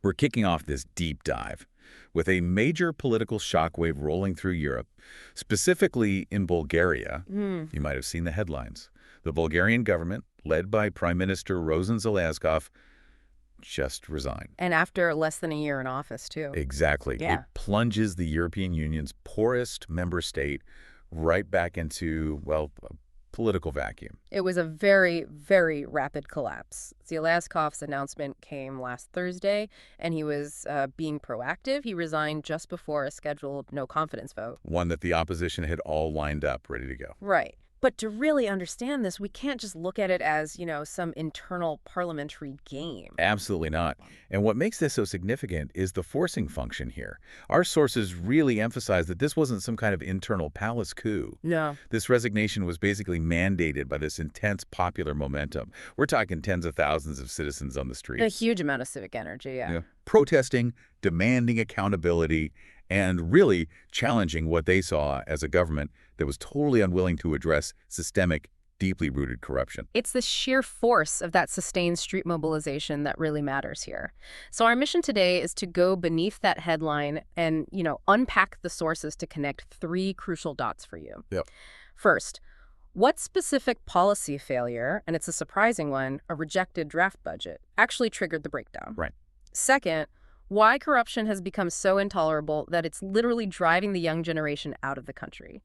We're kicking off this deep dive with a major political shockwave rolling through Europe, specifically in Bulgaria. You might have seen the headlines. The Bulgarian government, led by Prime Minister Rosen Zhelyazkov, just resigned. And after less than a year in office, too. Exactly. Yeah. It plunges the European Union's poorest member state right back into, well, a political vacuum. It was a very, very rapid collapse. Zhelyazkov's announcement came last Thursday, and he was being proactive. He resigned just before a scheduled no-confidence vote. One that the opposition had all lined up, ready to go. Right. But to really understand this, we can't just look at it as, some internal parliamentary game. Absolutely not. And what makes this so significant is the forcing function here. Our sources really emphasize that this wasn't some kind of internal palace coup. No. This resignation was basically mandated by this intense popular momentum. We're talking tens of thousands of citizens on the streets. A huge amount of civic energy, yeah. Protesting, demanding accountability, and really challenging what they saw as a government that was totally unwilling to address systemic, deeply rooted corruption. It's the sheer force of that sustained street mobilization that really matters here. So our mission today is to go beneath that headline and, unpack the sources to connect three crucial dots for you. Yep. First, what specific policy failure, and it's a surprising one, a rejected draft budget, actually triggered the breakdown? Right. Second, why corruption has become so intolerable that it's literally driving the young generation out of the country.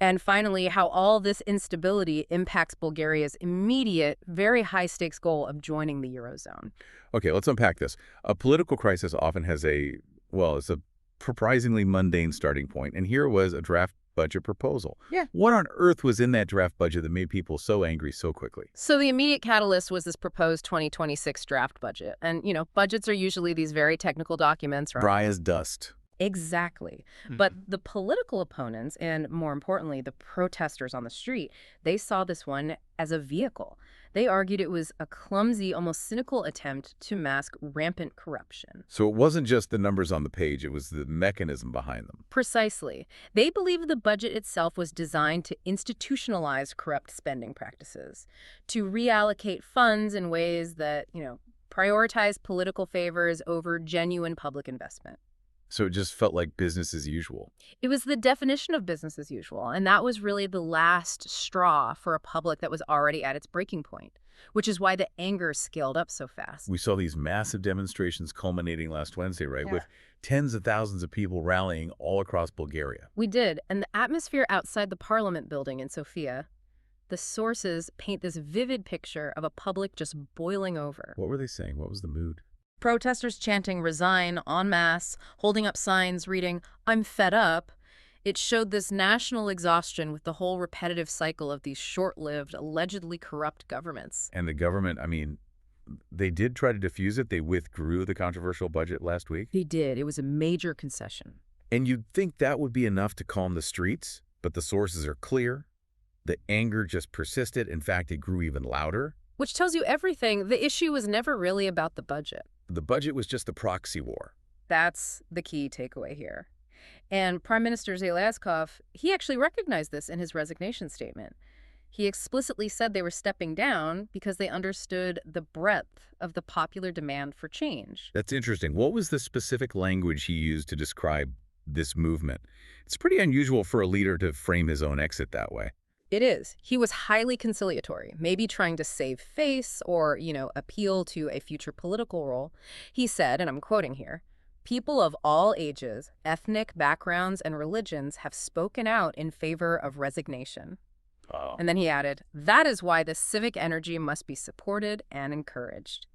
And finally, how all this instability impacts Bulgaria's immediate, very high-stakes goal of joining the Eurozone. Okay, let's unpack this. A political crisis often has it's a surprisingly mundane starting point, and here was a draft budget proposal. Yeah. What on earth was in that draft budget that made people so angry so quickly? So the immediate catalyst was this proposed 2026 draft budget. And, budgets are usually these very technical documents, right? Dry as dust. Exactly. But the political opponents, and more importantly, the protesters on the street, they saw this one as a vehicle. They argued it was a clumsy, almost cynical attempt to mask rampant corruption. So it wasn't just the numbers on the page, it was the mechanism behind them. Precisely. They believed the budget itself was designed to institutionalize corrupt spending practices, to reallocate funds in ways that, prioritize political favors over genuine public investment. So it just felt like business as usual. It was the definition of business as usual, and that was really the last straw for a public that was already at its breaking point, which is why the anger scaled up so fast. We saw these massive demonstrations culminating last Wednesday, right, with tens of thousands of people rallying all across Bulgaria. We did, and the atmosphere outside the Parliament building in Sofia, the sources paint this vivid picture of a public just boiling over. What were they saying? What was the mood? Protesters chanting resign en masse, holding up signs reading, "I'm fed up." It showed this national exhaustion with the whole repetitive cycle of these short-lived, allegedly corrupt governments. And the government, they did try to defuse it. They withdrew the controversial budget last week. They did. It was a major concession. And you'd think that would be enough to calm the streets, but the sources are clear. The anger just persisted. In fact, it grew even louder. Which tells you everything. The issue was never really about the budget. The budget was just a proxy war. That's the key takeaway here. And Prime Minister Zhelyazkov, he actually recognized this in his resignation statement. He explicitly said they were stepping down because they understood the breadth of the popular demand for change. That's interesting. What was the specific language he used to describe this movement? It's pretty unusual for a leader to frame his own exit that way. It is. He was highly conciliatory, maybe trying to save face or, appeal to a future political role. He said, and I'm quoting here, "People of all ages, ethnic backgrounds, and religions have spoken out in favor of resignation." Oh. And then he added, "That is why the civic energy must be supported and encouraged."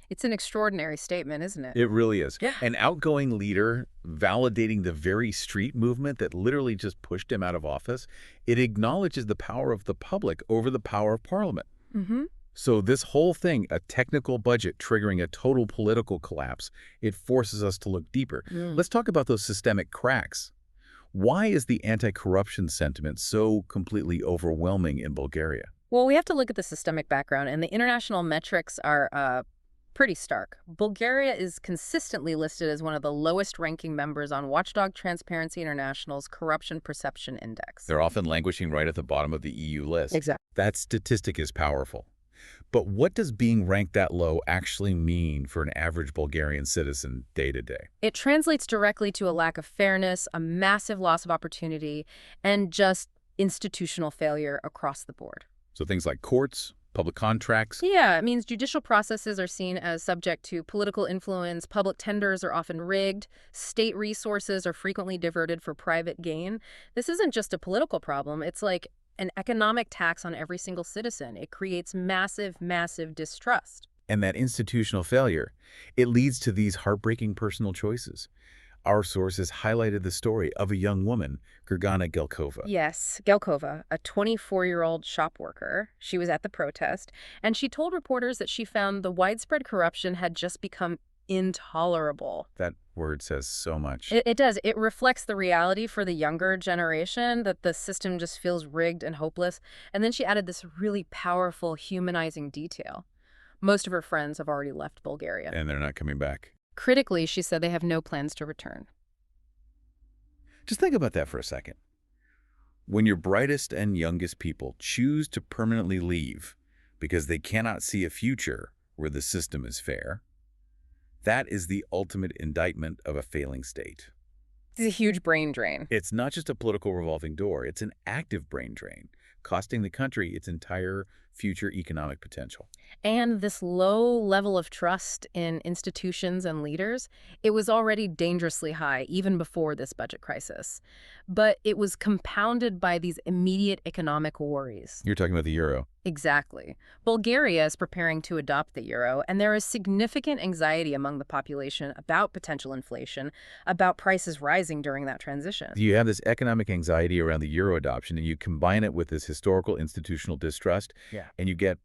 It's an extraordinary statement, isn't it? It really is. Yeah. An outgoing leader validating the very street movement that literally just pushed him out of office. It acknowledges the power of the public over the power of Parliament. Mm-hmm. So this whole thing, a technical budget triggering a total political collapse, it forces us to look deeper. Let's talk about those systemic cracks. Why is the anti-corruption sentiment so completely overwhelming in Bulgaria? Well, we have to look at the systemic background, and the international metrics are pretty stark. Bulgaria is consistently listed as one of the lowest-ranking members on Watchdog Transparency International's Corruption Perception Index. They're often languishing right at the bottom of the EU list. Exactly. That statistic is powerful. But what does being ranked that low actually mean for an average Bulgarian citizen day to day? It translates directly to a lack of fairness, a massive loss of opportunity, and just institutional failure across the board. So things like courts, public contracts. Yeah, it means judicial processes are seen as subject to political influence, public tenders are often rigged, state resources are frequently diverted for private gain. This isn't just a political problem, it's like an economic tax on every single citizen. It creates massive, massive distrust. And that institutional failure, it leads to these heartbreaking personal choices. Our sources highlighted the story of a young woman, Gergana Gelkova. Yes, Gelkova, a 24-year-old shop worker. She was at the protest, and she told reporters that she found the widespread corruption had just become intolerable. That word says so much. It does. It reflects the reality for the younger generation, that the system just feels rigged and hopeless. And then she added this really powerful, humanizing detail. Most of her friends have already left Bulgaria. And they're not coming back. Critically, she said they have no plans to return. Just think about that for a second. When your brightest and youngest people choose to permanently leave because they cannot see a future where the system is fair, that is the ultimate indictment of a failing state. It's a huge brain drain. It's not just a political revolving door, it's an active brain drain, costing the country its entire future economic potential. And this low level of trust in institutions and leaders, it was already dangerously high even before this budget crisis. But it was compounded by these immediate economic worries. You're talking about the euro. Exactly. Bulgaria is preparing to adopt the euro, and there is significant anxiety among the population about potential inflation, about prices rising during that transition. You have this economic anxiety around the euro adoption, and you combine it with this historical institutional distrust, and you get,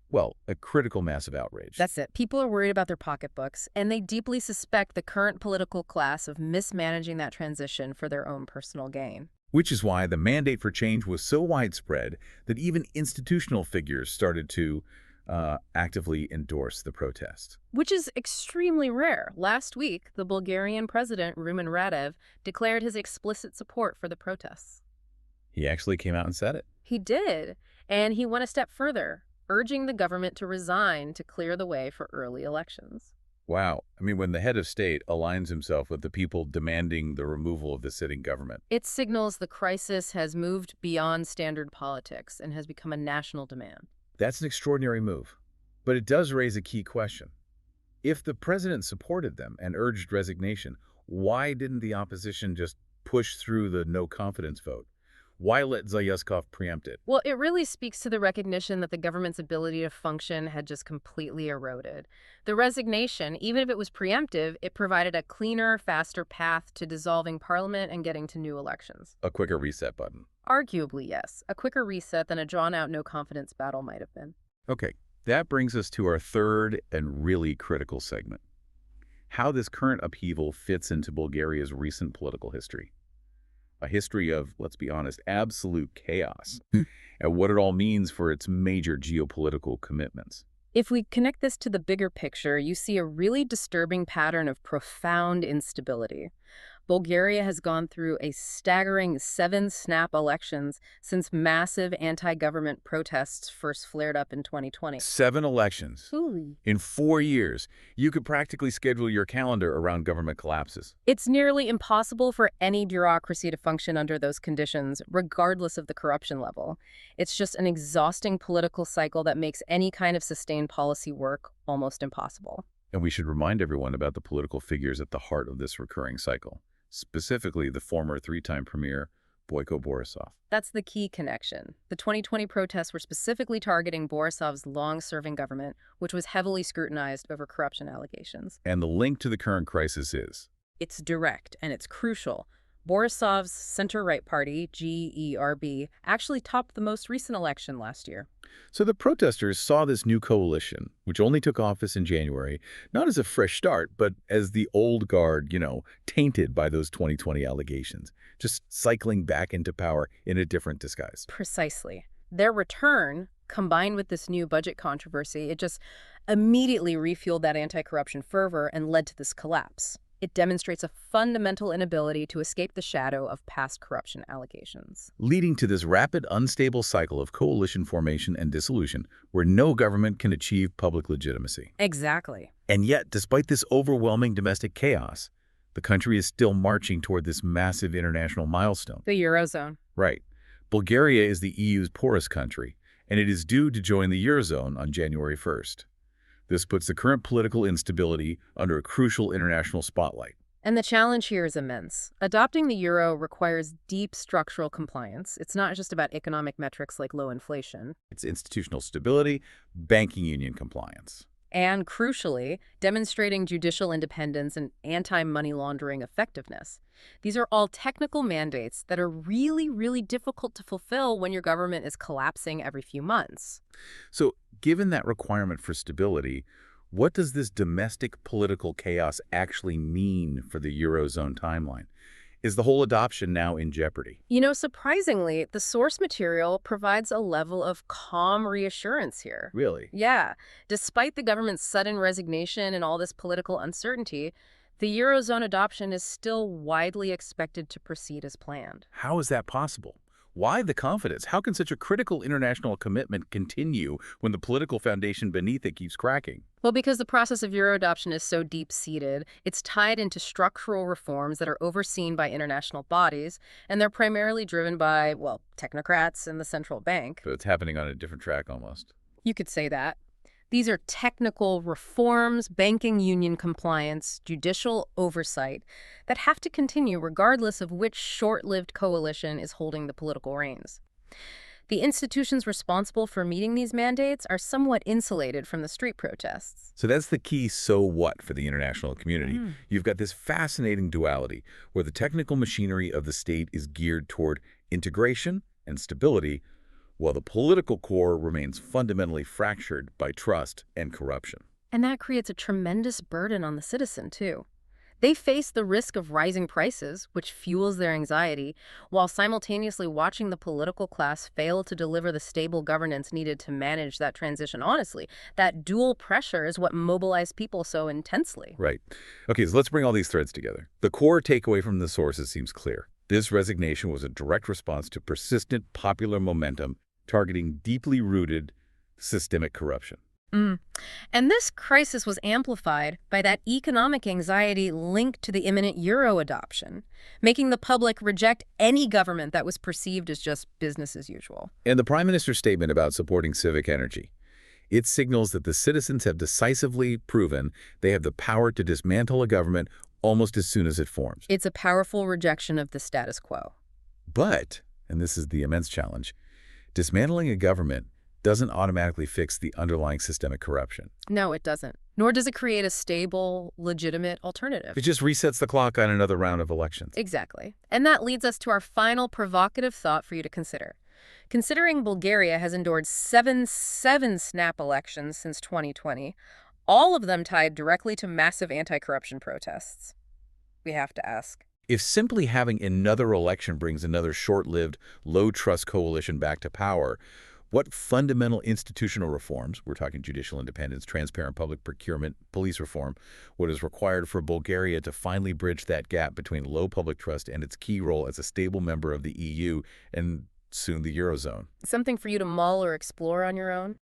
well, a critical mass of outrage. That's it. People are worried about their pocketbooks, and they deeply suspect the current political class of mismanaging that transition for their own personal gain. Which is why the mandate for change was so widespread that even institutional figures started to actively endorse the protest. Which is extremely rare. Last week, the Bulgarian president, Rumen Radev, declared his explicit support for the protests. He actually came out and said it. He did, and he went a step further, urging the government to resign to clear the way for early elections. Wow. I mean, when the head of state aligns himself with the people demanding the removal of the sitting government. It signals the crisis has moved beyond standard politics and has become a national demand. That's an extraordinary move. But it does raise a key question. If the president supported them and urged resignation, why didn't the opposition just push through the no confidence vote? Why let Zhelyazkov preempt it? Well, it really speaks to the recognition that the government's ability to function had just completely eroded. The resignation, even if it was preemptive, it provided a cleaner, faster path to dissolving parliament and getting to new elections. A quicker reset button. Arguably, yes. A quicker reset than a drawn-out no-confidence battle might have been. Okay, that brings us to our third and really critical segment. How this current upheaval fits into Bulgaria's recent political history. A history of, let's be honest, absolute chaos, and what it all means for its major geopolitical commitments. If we connect this to the bigger picture, you see a really disturbing pattern of profound instability. Bulgaria has gone through a staggering 7 snap elections since massive anti-government protests first flared up in 2020. 7 elections. Ooh. In 4 years, you could practically schedule your calendar around government collapses. It's nearly impossible for any bureaucracy to function under those conditions, regardless of the corruption level. It's just an exhausting political cycle that makes any kind of sustained policy work almost impossible. And we should remind everyone about the political figures at the heart of this recurring cycle. Specifically, the former 3-time premier, Boyko Borisov. That's the key connection. The 2020 protests were specifically targeting Borisov's long-serving government, which was heavily scrutinized over corruption allegations. And the link to the current crisis is? It's direct, and it's crucial. Borisov's center-right party, GERB, actually topped the most recent election last year. So the protesters saw this new coalition, which only took office in January, not as a fresh start, but as the old guard, tainted by those 2020 allegations, just cycling back into power in a different disguise. Precisely. Their return, combined with this new budget controversy, it just immediately refueled that anti-corruption fervor and led to this collapse. It demonstrates a fundamental inability to escape the shadow of past corruption allegations. Leading to this rapid, unstable cycle of coalition formation and dissolution where no government can achieve public legitimacy. Exactly. And yet, despite this overwhelming domestic chaos, the country is still marching toward this massive international milestone. The Eurozone. Right. Bulgaria is the EU's poorest country, and it is due to join the Eurozone on January 1st. This puts the current political instability under a crucial international spotlight. And the challenge here is immense. Adopting the euro requires deep structural compliance. It's not just about economic metrics like low inflation. It's institutional stability, banking union compliance. And crucially, demonstrating judicial independence and anti-money laundering effectiveness. These are all technical mandates that are really, really difficult to fulfill when your government is collapsing every few months. So, given that requirement for stability, what does this domestic political chaos actually mean for the Eurozone timeline? Is the whole adoption now in jeopardy? You know, surprisingly, the source material provides a level of calm reassurance here. Really? Yeah. Despite the government's sudden resignation and all this political uncertainty, the Eurozone adoption is still widely expected to proceed as planned. How is that possible? Why the confidence? How can such a critical international commitment continue when the political foundation beneath it keeps cracking? Well, because the process of Euro adoption is so deep-seated, it's tied into structural reforms that are overseen by international bodies, and they're primarily driven by, well, technocrats and the central bank. So it's happening on a different track almost. You could say that. These are technical reforms, banking union compliance, judicial oversight that have to continue regardless of which short-lived coalition is holding the political reins. The institutions responsible for meeting these mandates are somewhat insulated from the street protests. So that's the key so what for the international community. You've got this fascinating duality where the technical machinery of the state is geared toward integration and stability, while the political core remains fundamentally fractured by trust and corruption. And that creates a tremendous burden on the citizen, too. They face the risk of rising prices, which fuels their anxiety, while simultaneously watching the political class fail to deliver the stable governance needed to manage that transition honestly. That dual pressure is what mobilized people so intensely. Right. Okay, so let's bring all these threads together. The core takeaway from the sources seems clear. This resignation was a direct response to persistent popular momentum targeting deeply rooted systemic corruption. And this crisis was amplified by that economic anxiety linked to the imminent euro adoption, making the public reject any government that was perceived as just business as usual. And the Prime Minister's statement about supporting civic energy, it signals that the citizens have decisively proven they have the power to dismantle a government almost as soon as it forms. It's a powerful rejection of the status quo. But, and this is the immense challenge, dismantling a government doesn't automatically fix the underlying systemic corruption. No, it doesn't. Nor does it create a stable, legitimate alternative. It just resets the clock on another round of elections. Exactly. And that leads us to our final provocative thought for you to consider. Considering Bulgaria has endured seven snap elections since 2020, all of them tied directly to massive anti-corruption protests, we have to ask, if simply having another election brings another short-lived, low-trust coalition back to power, what fundamental institutional reforms, we're talking judicial independence, transparent public procurement, police reform, what is required for Bulgaria to finally bridge that gap between low public trust and its key role as a stable member of the EU and soon the Eurozone? Something for you to mull or explore on your own?